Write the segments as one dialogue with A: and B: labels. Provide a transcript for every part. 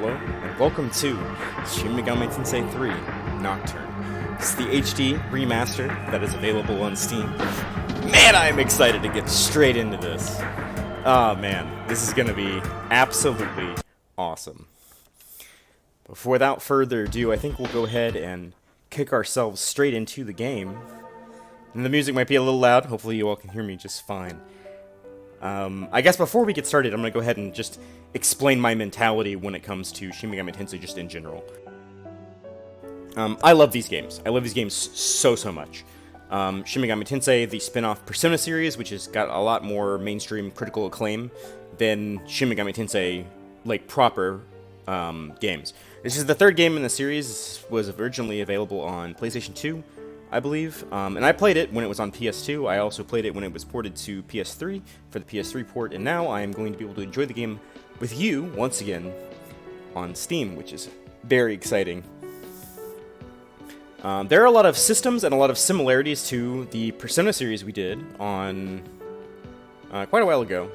A: hello, and welcome to Shin Megami Tensei 3 Nocturne. This is the HD remaster that is available on Steam. Man, I'm excited to get straight into this. Oh man, this is gonna be absolutely awesome. But without further ado, I think we'll go ahead and kick ourselves straight into the game. And the music might be a little loud, hopefully you all can hear me just fine. I guess before we get started, I'm going to go ahead and just explain my mentality when it comes to Shin Megami Tensei just in general. I love these games. I love these games so much. Shin Megami Tensei, the spin-off Persona series, which has got a lot more mainstream critical acclaim than Shin Megami Tensei, like, proper games. This is the third game in the series. This was originally available on PlayStation 2, I believe, and I played it when it was on PS2. I also played it when it was ported to PS3 for the PS3 port, and now I am going to be able to enjoy the game with you once again on Steam, which is very exciting. There are a lot of systems and a lot of similarities to the Persona series we did on quite a while ago,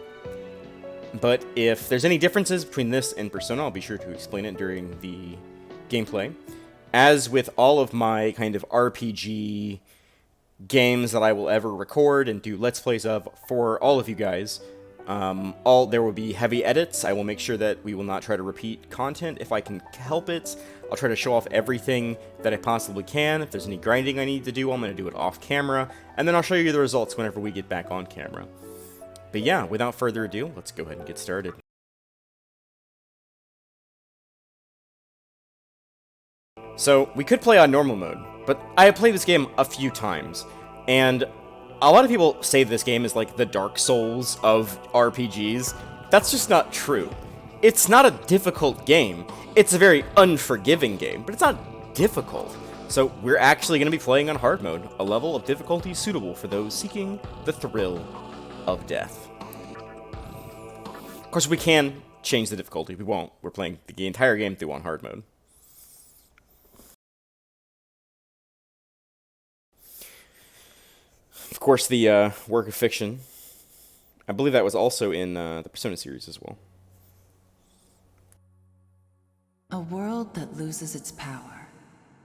A: but if there's any differences between this and Persona, I'll be sure to explain it during the gameplay. As with all of my kind of RPG games that I will ever record and do Let's Plays of for all of you guys, there will be heavy edits. I will make sure that we will not try to repeat content if I can help it. I'll try to show off everything that I possibly can. If there's any grinding I need to do, I'm going to do it off camera, and then I'll show you the results whenever we get back on camera. But yeah, without further ado, let's go ahead and get started. So, we could play on normal mode, but I have played this game a few times, and a lot of people say this game is like the Dark Souls of RPGs. That's just not true. It's not a difficult game. It's a very unforgiving game, but it's not difficult. So, we're actually going to be playing on hard mode, a level of difficulty suitable for those seeking the thrill of death. Of course, we can change the difficulty. We won't. We're playing the entire game through on hard mode. Of course, the work of fiction. I believe that was also in the Persona series as well.
B: A world that loses its power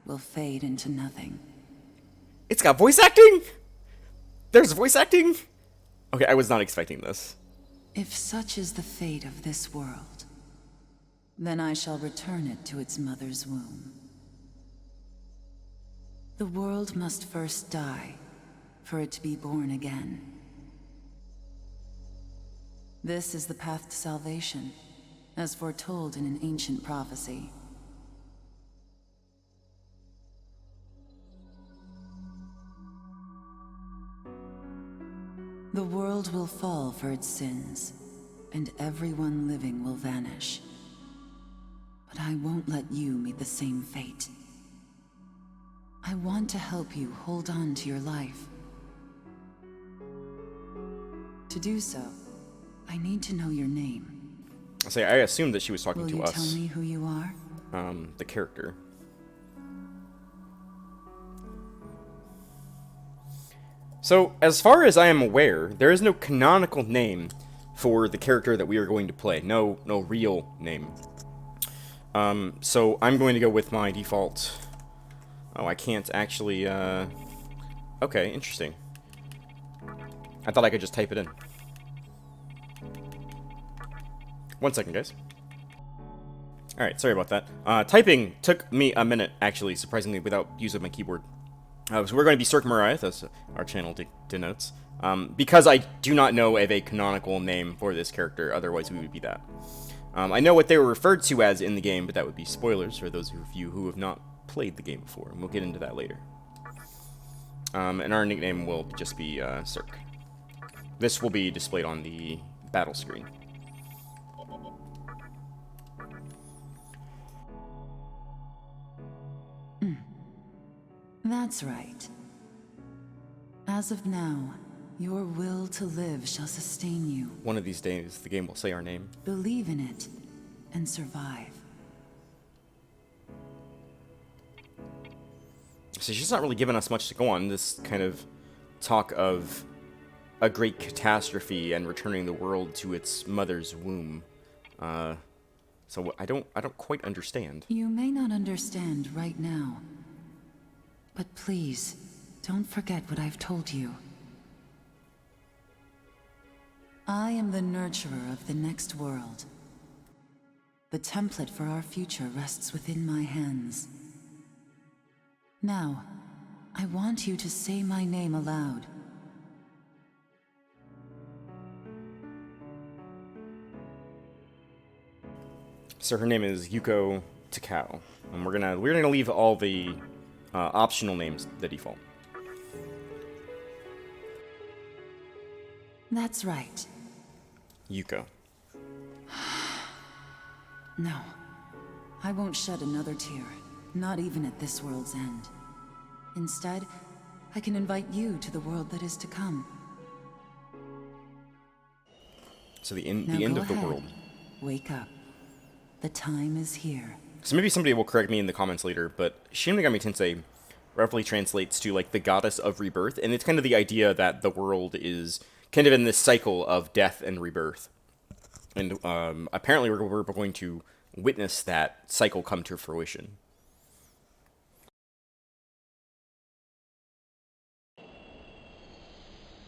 B: will fade into nothing.
A: It's got voice acting? There's voice acting? Okay, I was not expecting this.
B: If such is the fate of this world, then I shall return it to its mother's womb. The world must first die for it to be born again. This is the path to salvation, as foretold in an ancient prophecy. The world will fall for its sins, and everyone living will vanish. But I won't let you meet the same fate. I want to help you hold on to your life. To do so, I need to know your name.
A: I assumed that she was talking to us.
B: Will you tell me who you are?
A: The character. So, as far as I am aware, there is no canonical name for the character that we are going to play. No real name. So I'm going to go with my default. Oh, I can't actually, Okay, interesting. I thought I could just type it in. One second, guys. Alright, sorry about that. Typing took me a minute, actually, surprisingly, without use of my keyboard. So we're going to be Cirque Mariah, as our channel denotes. Because I do not know of a canonical name for this character, otherwise we would be that. I know what they were referred to as in the game, but that would be spoilers for those of you who have not played the game before, and we'll get into that later. And our nickname will just be Cirque. This will be displayed on the battle screen.
B: That's right. As of now, your will to live shall sustain you.
A: One of these days, the game will say our name.
B: Believe in it, and survive.
A: So she's not really giving us much to go on. This kind of talk of a great catastrophe and returning the world to its mother's womb. So I don't quite understand.
B: You may not understand right now, but please, don't forget what I've told you. I am the nurturer of the next world. The template for our future rests within my hands. Now, I want you to say my name aloud.
A: So her name is Yuko Takao, and we're gonna leave all the optional names the default.
B: That's right.
A: Yuko.
B: No. I won't shed another tear, not even at this world's end. Instead, I can invite you to the world that is to come.
A: So the end
B: Now
A: of the world.
B: Wake up. The time is here.
A: So maybe somebody will correct me in the comments later, but Shin Megami Tensei roughly translates to like the goddess of rebirth, and it's kind of the idea that the world is kind of in this cycle of death and rebirth. And apparently we're going to witness that cycle come to fruition.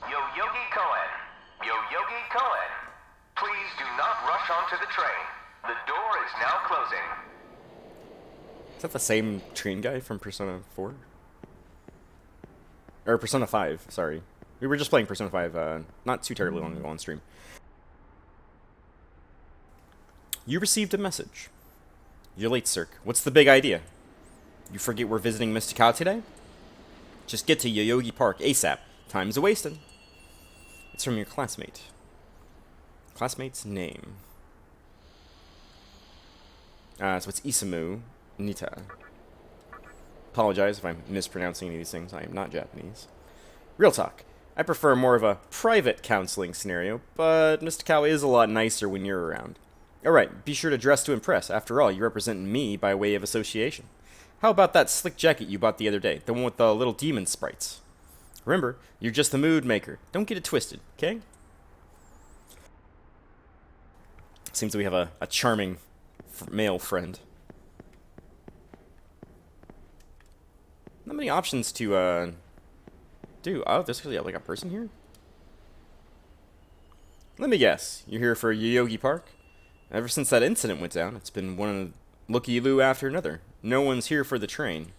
C: Yo-Yogi Koen, please do not rush onto the train. The door is now closing.
A: Is that the same train guy from Persona 4? Or Persona 5, sorry. We were just playing Persona 5 not too terribly long ago on stream. You received a message. You're late, Cirque. What's the big idea? You forget we're visiting Mr. Cow today? Just get to Yoyogi Park ASAP. Time's a-wasting. It's from your classmate. Classmate's name. So it's Isamu Nita. Apologize if I'm mispronouncing any of these things. I am not Japanese. Real talk. I prefer more of a private counseling scenario, but Mr. Cow is a lot nicer when you're around. Alright, be sure to dress to impress. After all, you represent me by way of association. How about that slick jacket you bought the other day? The one with the little demon sprites. Remember, you're just the mood maker. Don't get it twisted, okay? Seems that we have a charming male friend. Not many options to, do. Oh, there's actually like a person here? Let me guess. You're here for Yoyogi Park? Ever since that incident went down, it's been one looky-loo after another. No one's here for the train.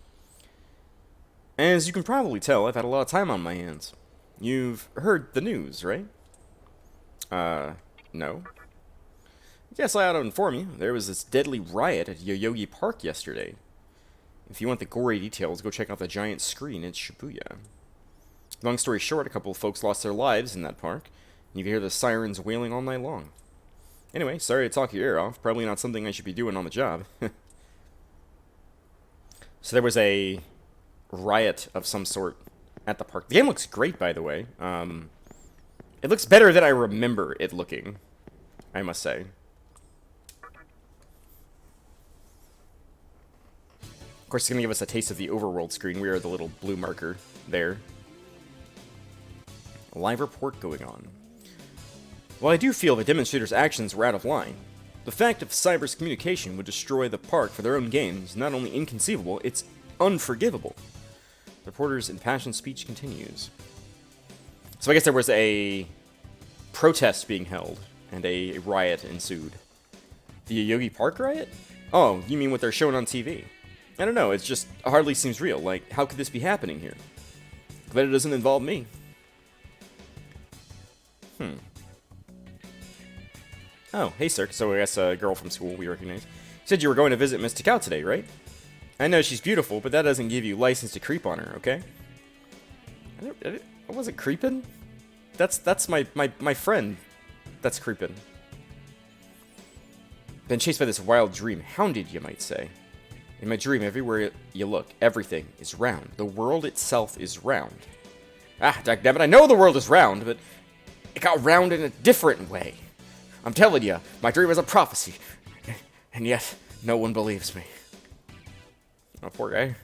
A: As you can probably tell, I've had a lot of time on my hands. You've heard the news, right? No. Yes, I ought to inform you. There was this deadly riot at Yoyogi Park yesterday. If you want the gory details, go check out the giant screen at Shibuya. Long story short, a couple of folks lost their lives in that park. You can hear the sirens wailing all night long. Anyway, sorry to talk your ear off. Probably not something I should be doing on the job. So there was a riot of some sort at the park. The game looks great, by the way. It looks better than I remember it looking, I must say. Of course, it's going to give us a taste of the overworld screen. We are the little blue marker there. A live report going on. While I do feel the demonstrators' actions were out of line, the fact of Cyber's communication would destroy the park for their own gain is not only inconceivable, it's unforgivable. The reporter's impassioned speech continues. So I guess there was a protest being held, and a riot ensued. The Yoyogi Park riot? Oh, you mean what they're showing on TV? I don't know, it just hardly seems real. Like, how could this be happening here? Glad it doesn't involve me. Oh, hey, sir. So I guess a girl from school we recognize. You said you were going to visit Miss Takao today, right? I know she's beautiful, but that doesn't give you license to creep on her, okay? I wasn't creeping. That's my friend that's creeping. Been chased by this wild dream, hounded, you might say. In my dream, everywhere you look, everything is round. The world itself is round. Ah, dammit, I know the world is round, but it got round in a different way. I'm telling you, my dream is a prophecy. And yet, no one believes me. Oh, poor guy.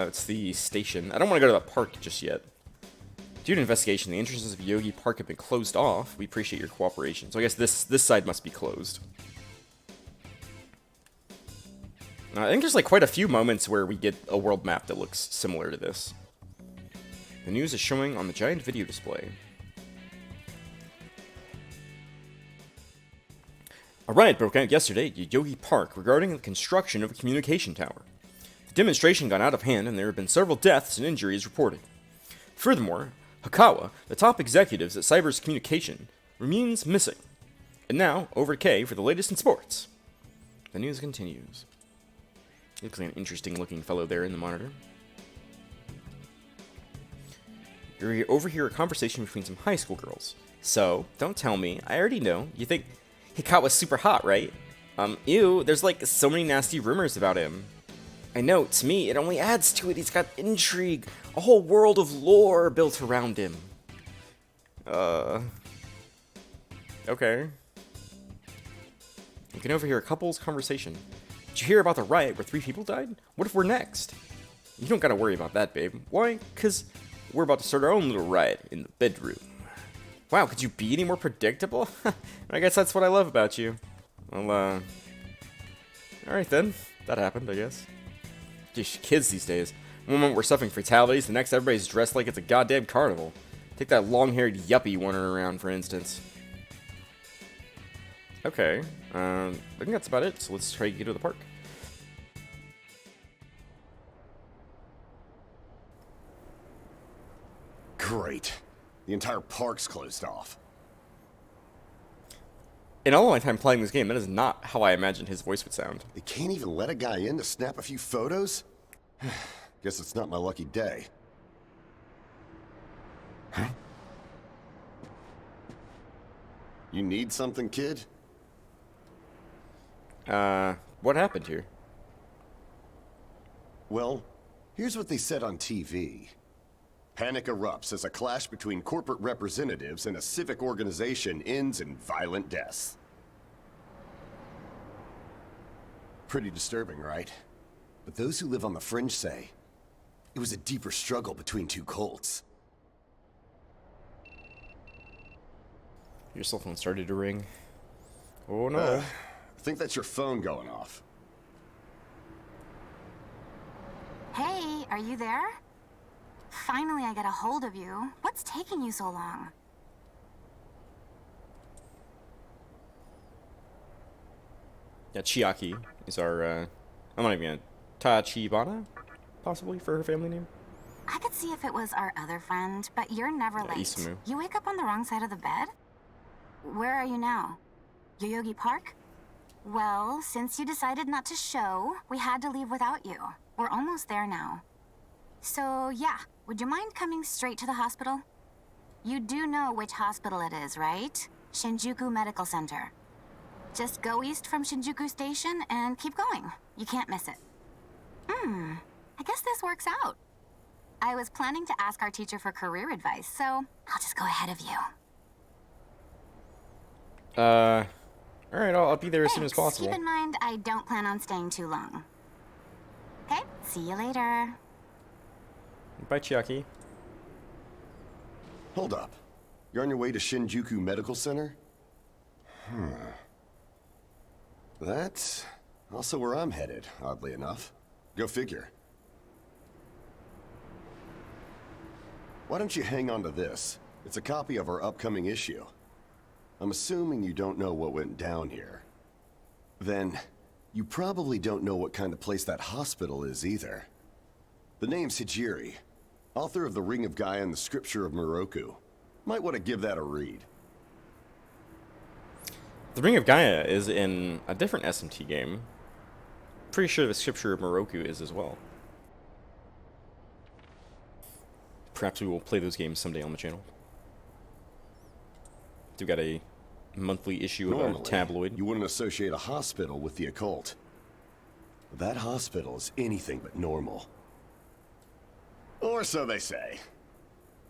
A: It's the station. I don't want to go to the park just yet. Due to investigation, the entrances of Yogi Park have been closed off. We appreciate your cooperation. So I guess this side must be closed. I think there's like quite a few moments where we get a world map that looks similar to this. The news is showing on the giant video display. A riot broke out yesterday at Yogi Park regarding the construction of a communication tower. The demonstration got out of hand and there have been several deaths and injuries reported. Furthermore, Hikawa, the top executives at Cyber's communication, remains missing. And now, over to Kay for the latest in sports. The news continues. Looks like an interesting looking fellow there in the monitor. You overhear a conversation between some high school girls. So, don't tell me, I already know. You think Hikawa's super hot, right? Ew, there's like so many nasty rumors about him. I know, to me, it only adds to it. He's got intrigue, a whole world of lore built around him. Okay. You can overhear a couple's conversation. Did you hear about the riot where 3 people died? What if we're next? You don't gotta worry about that, babe. Why? 'Cause we're about to start our own little riot in the bedroom. Wow, could you be any more predictable? I guess that's what I love about you. Well, alright then. That happened, I guess. Geez, kids these days. One moment we're suffering fatalities, the next everybody's dressed like it's a goddamn carnival. Take that long-haired yuppie wandering around, for instance. Okay, I think that's about it, so let's try to get to the park.
D: Great. The entire park's closed off.
A: In all my time playing this game, that is not how I imagined his voice would sound.
D: They can't even let a guy in to snap a few photos? Guess it's not my lucky day. Huh? You need something, kid?
A: What happened here?
D: Well, here's what they said on TV. Panic erupts as a clash between corporate representatives and a civic organization ends in violent deaths. Pretty disturbing, right? But those who live on the fringe say it was a deeper struggle between 2 cults.
A: Your cell phone started to ring. Oh no.
D: I think that's your phone going off.
E: Hey, are you there? Finally, I get a hold of you. What's taking you so long?
A: Yeah, Chiaki is our, I'm not even gonna... Tachibana? Possibly, for her family name?
E: I could see if it was our other friend, but you're never late.
A: Isamu.
E: You wake up on the wrong side of the bed? Where are you now? Yoyogi Park? Well, since you decided not to show, we had to leave without you. We're almost there now. So, yeah, would you mind coming straight to the hospital? You do know which hospital it is, right? Shinjuku Medical Center. Just go east from Shinjuku Station and keep going. You can't miss it. I guess this works out. I was planning to ask our teacher for career advice, so I'll just go ahead of you.
A: Alright, I'll be there as soon as
E: Thanks.
A: possible.
E: Keep in mind, I don't plan on staying too long. Okay, see you later.
A: Bye, Chiaki.
D: Hold up. You're on your way to Shinjuku Medical Center? That's also where I'm headed, oddly enough. Go figure. Why don't you hang on to this? It's a copy of our upcoming issue. I'm assuming you don't know what went down here. Then, you probably don't know what kind of place that hospital is either. The name's Hijiri, author of The Ring of Gaia and the Scripture of Moroku. Might want to give that a read.
A: The Ring of Gaia is in a different SMT game. Pretty sure the Scripture of Moroku is as well. Perhaps we will play those games someday on the channel. We've got a monthly issue of a tabloid.
D: You wouldn't associate a hospital with the occult. That hospital is anything but normal. Or so they say.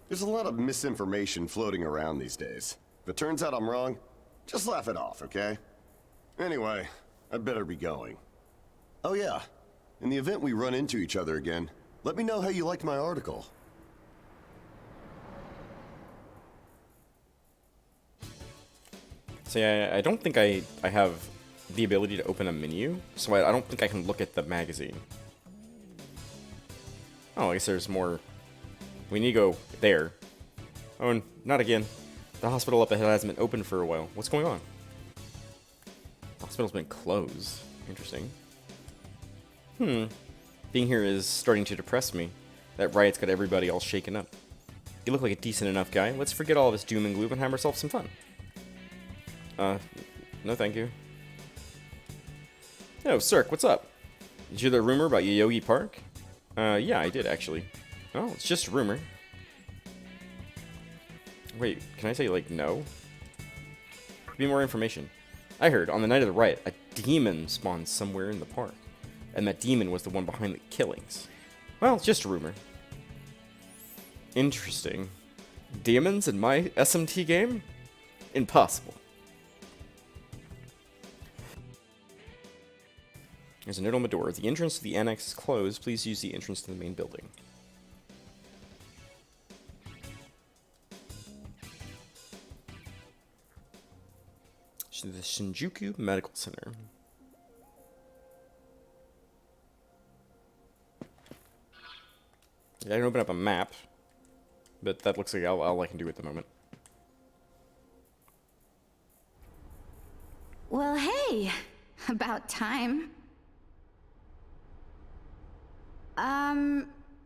D: There's a lot of misinformation floating around these days. If it turns out I'm wrong, just laugh it off, okay? Anyway, I'd better be going. Oh yeah, in the event we run into each other again, let me know how you liked my article.
A: See, I don't think I have the ability to open a menu, so I don't think I can look at the magazine. Oh, I guess there's more. We need to go there. Oh, and not again. The hospital up ahead hasn't been open for a while. What's going on? The hospital's been closed. Interesting. Being here is starting to depress me. That riot's got everybody all shaken up. You look like a decent enough guy. Let's forget all this doom and gloom and have ourselves some fun. No thank you. Oh, Cirque, what's up? Did you hear the rumor about Yoyogi Park? Yeah, I did, actually. Oh, it's just a rumor. Wait, can I say, like, no? Give me more information. I heard, on the night of the riot, a demon spawned somewhere in the park. And that demon was the one behind the killings. Well, it's just a rumor. Interesting. Demons in my SMT game? Impossible. There's a note on the door. The entrance to the annex is closed. Please use the entrance to the main building. The Shinjuku Medical Center. Yeah, I can open up a map, but that looks like all I can do at the moment.
E: Well, hey, about time.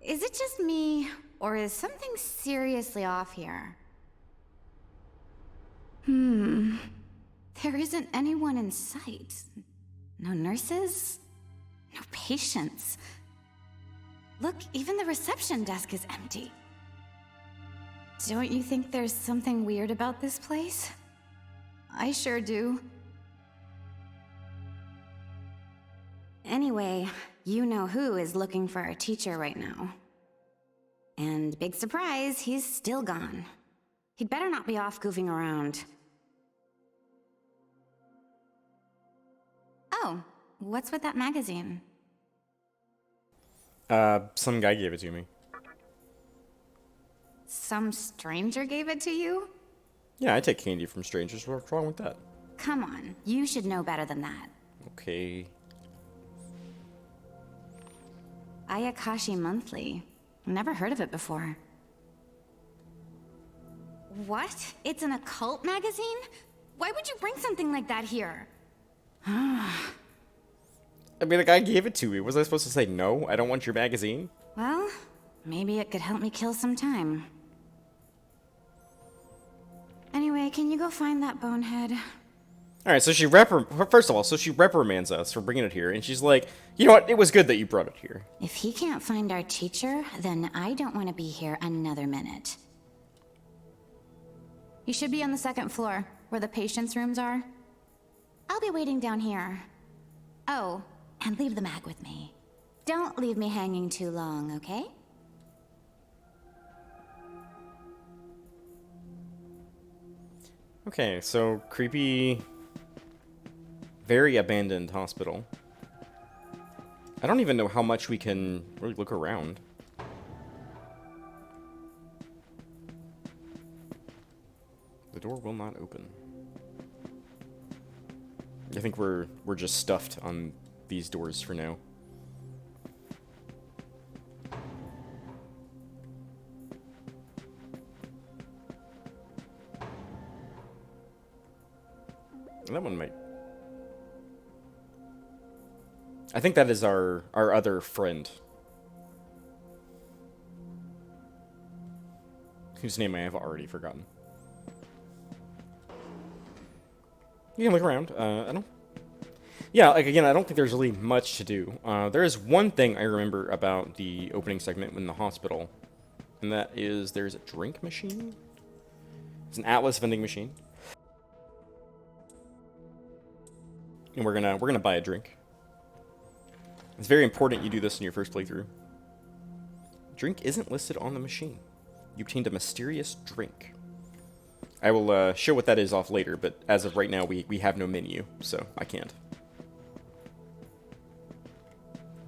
E: Is it just me, or is something seriously off here? There isn't anyone in sight. No nurses, no patients. Look, even the reception desk is empty. Don't you think there's something weird about this place? I sure do. Anyway, you know who is looking for our teacher right now. And big surprise, he's still gone. He'd better not be off goofing around. Oh, what's with that magazine?
A: Some guy gave it to me.
E: Some stranger gave it to you?
A: Yeah, I take candy from strangers. What's wrong with that?
E: Come on, you should know better than that.
A: Okay.
E: Ayakashi Monthly. Never heard of it before. What? It's an occult magazine? Why would you bring something like that here?
A: I mean, the guy gave it to me. Was I supposed to say no? I don't want your magazine?
E: Well, maybe it could help me kill some time. Anyway, can you go find that bonehead?
A: Alright, so first of all, she reprimands us for bringing it here, and she's like, you know what, it was good that you brought it here.
E: If he can't find our teacher, then I don't want to be here another minute. You should be on the second floor, where the patients' rooms are. I'll be waiting down here. Oh, and leave the mag with me. Don't leave me hanging too long, okay?
A: Okay, so creepy, very abandoned hospital. I don't even know how much we can really look around. The door will not open. I think we're just stuffed on these doors for now. That one might. I think that is our other friend. Whose name I have already forgotten. You can look around. I don't... Yeah, like, again, I don't think there's really much to do. There is one thing I remember about the opening segment in the hospital. And that is there's a drink machine. It's an Atlas vending machine. And we're gonna buy a drink. It's very important you do this in your first playthrough. Drink isn't listed on the machine. You obtained a mysterious drink. I will show what that is off later, but as of right now, we have no menu, so I can't.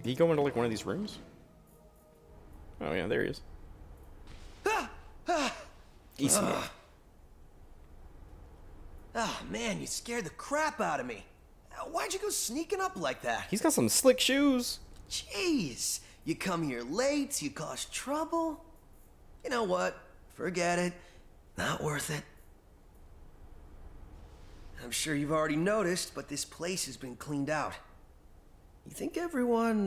A: Did he go into like one of these rooms? Oh yeah, there he is. Easy.
F: Oh man, you scared the crap out of me. Why'd you go sneaking up like that?
A: He's got some slick shoes.
F: Jeez, you come here late, you cause trouble. You know what? Forget it. Not worth it. I'm sure you've already noticed, but this place has been cleaned out. You think everyone,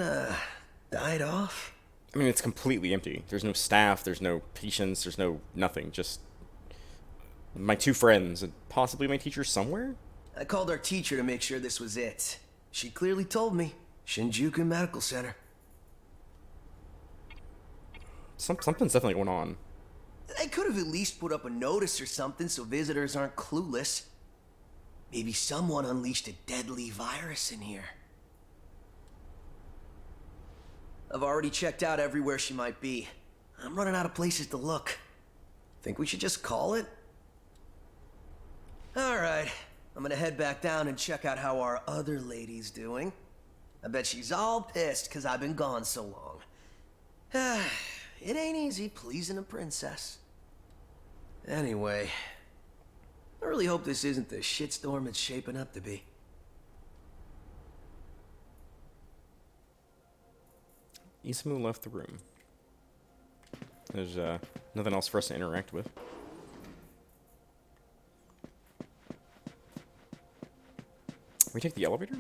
F: died off?
A: I mean, it's completely empty. There's no staff, there's no patients, there's no nothing. Just my 2 friends and possibly my teacher somewhere?
F: I called our teacher to make sure this was it. She clearly told me. Shinjuku Medical Center.
A: Something's definitely going on.
F: They could have at least put up a notice or something so visitors aren't clueless. Maybe someone unleashed a deadly virus in here. I've already checked out everywhere she might be. I'm running out of places to look. Think we should just call it? Alright, I'm gonna head back down and check out how our other lady's doing. I bet she's all pissed because I've been gone so long. It ain't easy pleasing a princess. Anyway, I really hope this isn't the shitstorm it's shaping up to be.
A: Isamu left the room. There's nothing else for us to interact with. We take the elevator?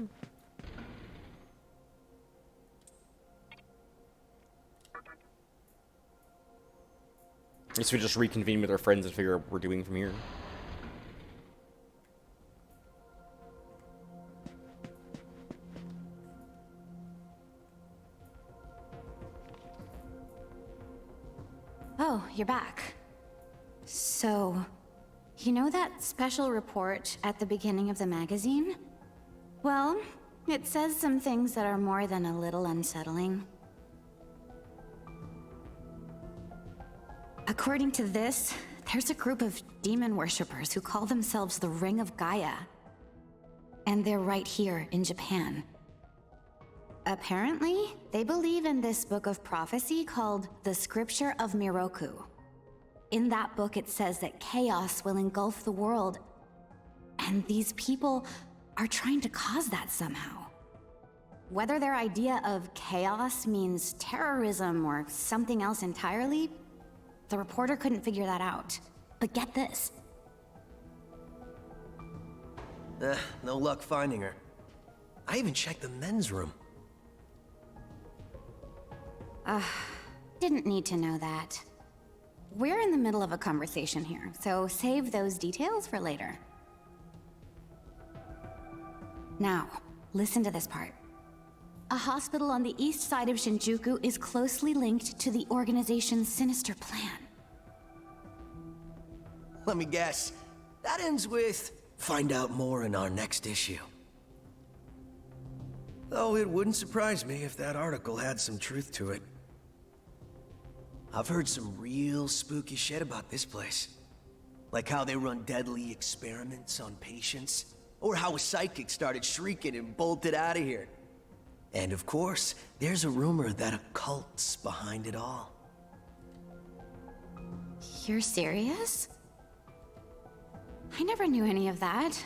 A: I guess we just reconvene with our friends and figure out what we're doing from here.
E: Oh, you're back. So, you know that special report at the beginning of the magazine? Well, it says some things that are more than a little unsettling. According to this, there's a group of demon worshippers who call themselves the Ring of Gaia. And they're right here in Japan. Apparently, they believe in this book of prophecy called the Scripture of Miroku. In that book, it says that chaos will engulf the world, and these people are trying to cause that somehow. Whether their idea of chaos means terrorism or something else entirely, the reporter couldn't figure that out. But get this.
F: No luck finding her. I even checked the men's room.
E: Didn't need to know that. We're in the middle of a conversation here, so save those details for later. Now, listen to this part. A hospital on the east side of Shinjuku is closely linked to the organization's sinister plan.
F: Let me guess. That ends with, find out more in our next issue. Though it wouldn't surprise me if that article had some truth to it. I've heard some real spooky shit about this place. Like how they run deadly experiments on patients, or how a psychic started shrieking and bolted out of here. And of course, there's a rumor that a cult's behind it all.
E: You're serious? I never knew any of that.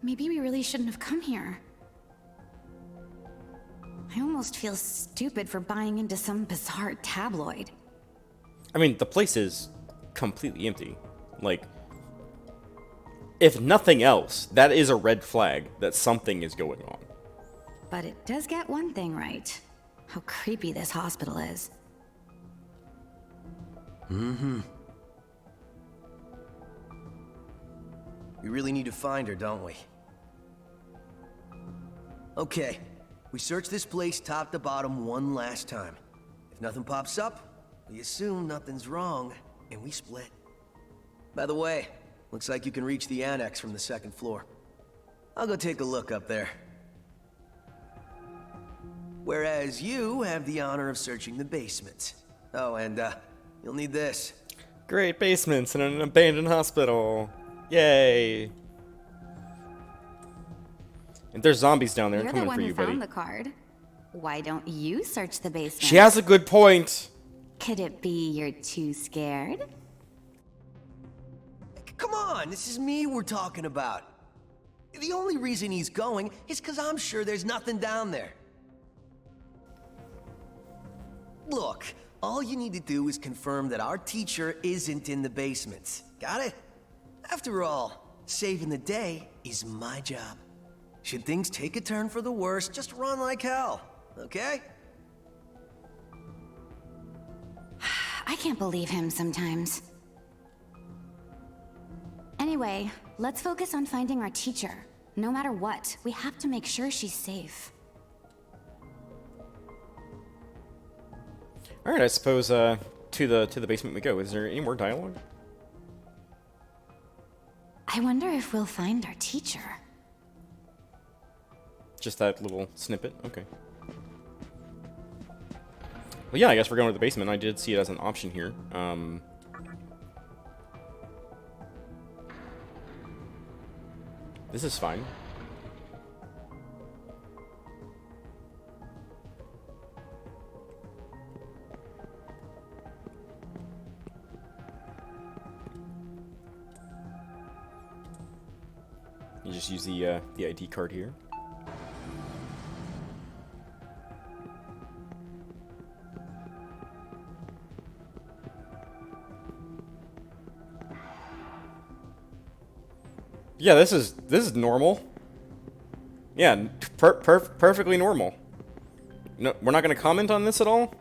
E: Maybe we really shouldn't have come here. I almost feel stupid for buying into some bizarre tabloid.
A: I mean, the place is completely empty. Like, if nothing else, that is a red flag that something is going on.
E: But it does get one thing right. How creepy this hospital is.
F: Mm-hmm. We really need to find her, don't we? Okay, we search this place top to bottom one last time. If nothing pops up, we assume nothing's wrong, and we split. By the way, looks like you can reach the annex from the second floor. I'll go take a look up there. Whereas you have the honor of searching the basement. Oh, and you'll need this.
A: Great basements in an abandoned hospital. Yay. If there's zombies down there,
E: You're
A: coming
E: the one
A: for
E: who
A: you,
E: found
A: buddy.
E: the card. Why don't you search the basement?
A: She has a good point.
E: Could it be you're too scared?
F: Come on, this is me we're talking about. The only reason he's going is because I'm sure there's nothing down there. Look, all you need to do is confirm that our teacher isn't in the basement. Got it? After all, saving the day is my job. Should things take a turn for the worse, just run like hell, okay?
E: I can't believe him sometimes. Anyway, let's focus on finding our teacher. No matter what, we have to make sure she's safe.
A: All right, I suppose to the basement we go. Is there any more dialogue?
E: I wonder if we'll find our teacher.
A: Just that little snippet? Okay. Well, yeah, I guess we're going to the basement. I did see it as an option here. This is fine. You just use the ID card here. Yeah, this is normal. Yeah, perfectly normal. No, we're not gonna comment on this at all.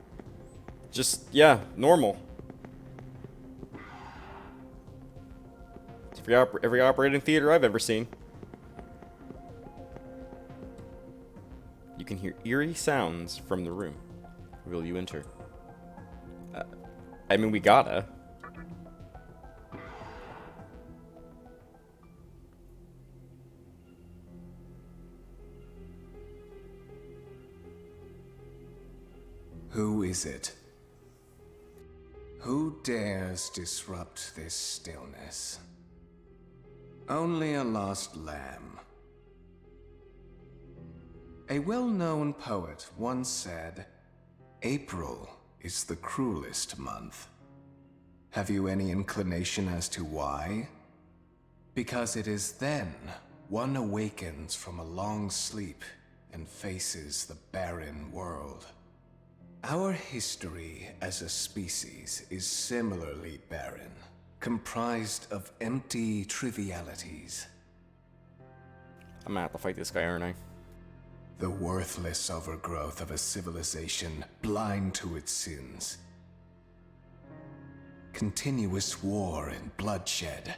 A: Just yeah, normal. Every operating theater I've ever seen. You can hear eerie sounds from the room. Will you enter? I mean, we gotta.
G: Who is it? Who dares disrupt this stillness? Only a lost lamb. A well-known poet once said, "April is the cruelest month." Have you any inclination as to why? Because it is then one awakens from a long sleep and faces the barren world. Our history as a species is similarly barren, comprised of empty trivialities.
A: I'm gonna have to fight this guy, aren't I?
G: The worthless overgrowth of a civilization blind to its sins. Continuous war and bloodshed.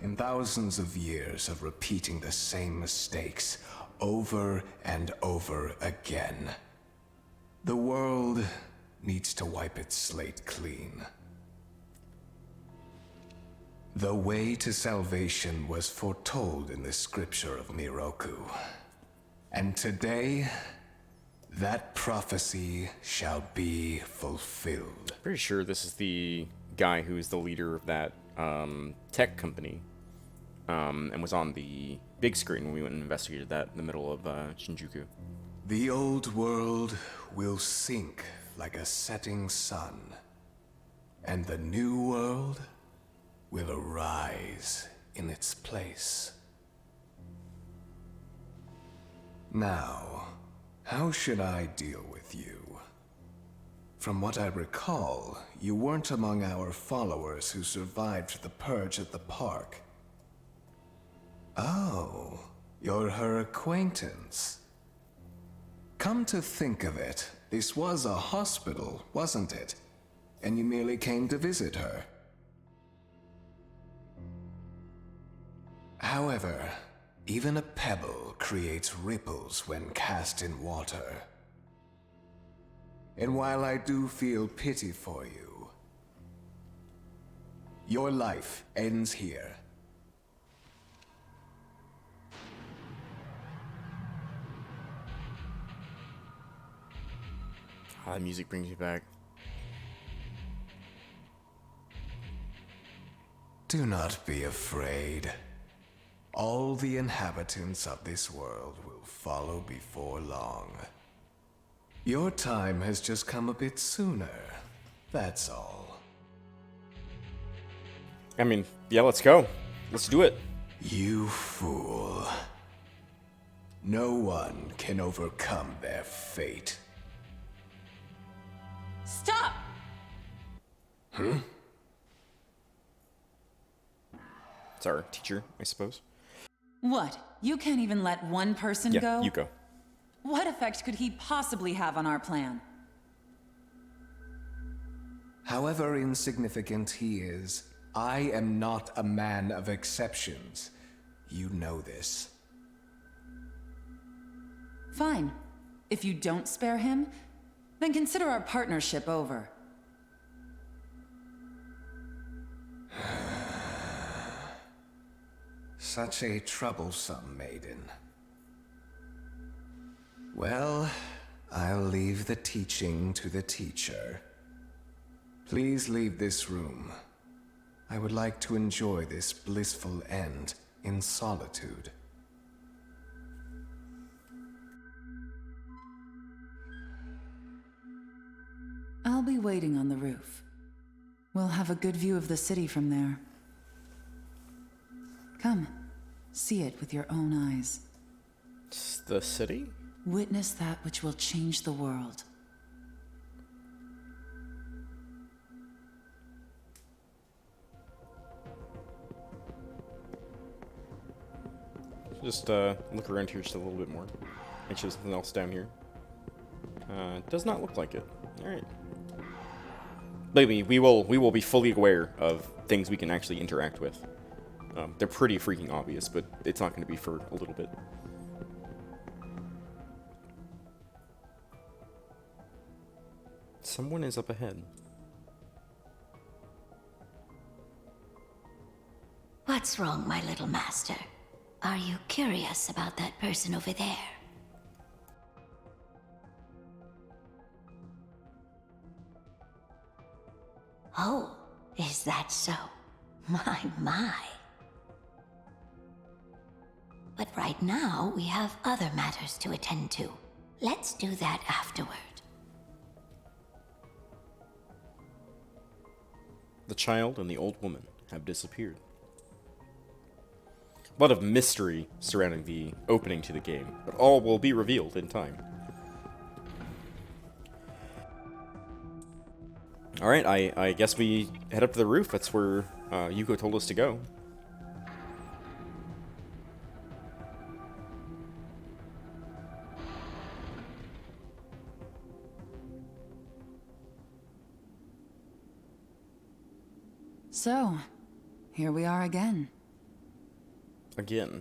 G: In thousands of years of repeating the same mistakes over and over again. The world needs to wipe its slate clean. The way to salvation was foretold in the scripture of Miroku. And today, that prophecy shall be fulfilled.
A: Pretty sure this is the guy who is the leader of that tech company, and was on the big screen when we went and investigated that in the middle of Shinjuku.
G: The old world will sink like a setting sun, and the new world will arise in its place. Now, how should I deal with you? From what I recall, you weren't among our followers who survived the purge at the park. Oh, you're her acquaintance. Come to think of it, this was a hospital, wasn't it? And you merely came to visit her. However, even a pebble creates ripples when cast in water. And while I do feel pity for you, your life ends here.
A: Ah, the music brings me back.
G: Do not be afraid. All the inhabitants of this world will follow before long. Your time has just come a bit sooner, that's all.
A: I mean, yeah, let's go. Let's do it.
G: You fool. No one can overcome their fate.
B: Stop!
A: It's our teacher, I suppose.
B: What? You can't even let one person
A: Yeah,
B: go?
A: you go.
B: What effect could he possibly have on our plan?
G: However insignificant he is, I am not a man of exceptions. You know this.
B: Fine. If you don't spare him, then consider our partnership over.
G: Such a troublesome maiden. Well, I'll leave the teaching to the teacher. Please leave this room. I would like to enjoy this blissful end in solitude.
B: I'll be waiting on the roof. We'll have a good view of the city from there. Come, see it with your own eyes.
A: It's the city?
B: Witness that which will change the world.
A: Just look around here just a little bit more. Make sure there's something else down here. Does not look like it. Alright. Maybe we will be fully aware of things we can actually interact with. They're pretty freaking obvious, but it's not going to be for a little bit. Someone is up ahead.
H: What's wrong, my little master? Are you curious about that person over there? Oh, is that so? My. But right now, we have other matters to attend to. Let's do that afterward.
A: The child and the old woman have disappeared. A lot of mystery surrounding the opening to the game, but all will be revealed in time. Alright, I guess we head up to the roof. That's where Yuko told us to go.
B: So, here we are again.
A: Again.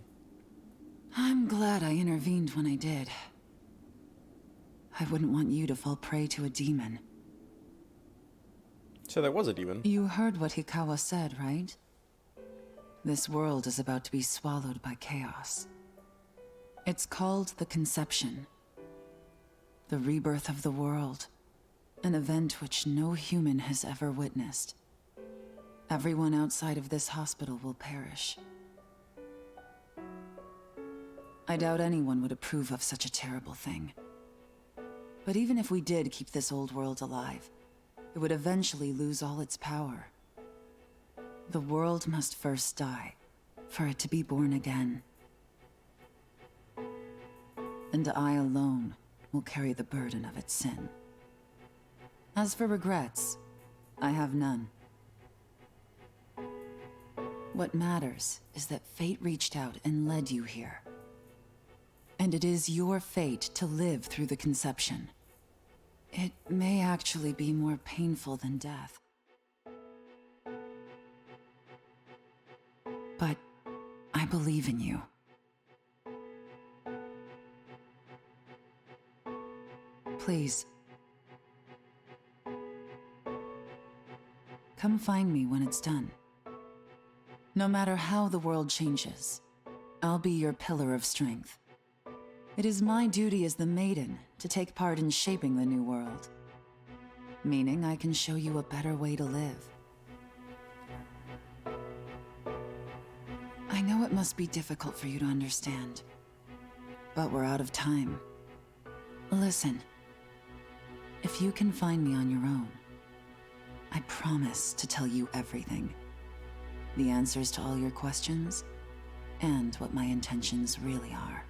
B: I'm glad I intervened when I did. I wouldn't want you to fall prey to a demon.
A: So that was a demon.
B: You heard what Hikawa said, right? This world is about to be swallowed by chaos. It's called the Conception. The rebirth of the world. An event which no human has ever witnessed. Everyone outside of this hospital will perish. I doubt anyone would approve of such a terrible thing. But even if we did keep this old world alive, it would eventually lose all its power. The world must first die, for it to be born again. And I alone will carry the burden of its sin. As for regrets, I have none. What matters is that fate reached out and led you here. And it is your fate to live through the Conception. It may actually be more painful than death. But I believe in you. Please. Come find me when it's done. No matter how the world changes, I'll be your pillar of strength. It is my duty as the Maiden to take part in shaping the new world. Meaning I can show you a better way to live. I know it must be difficult for you to understand, but we're out of time. Listen, if you can find me on your own, I promise to tell you everything. The answers to all your questions, and what my intentions really are.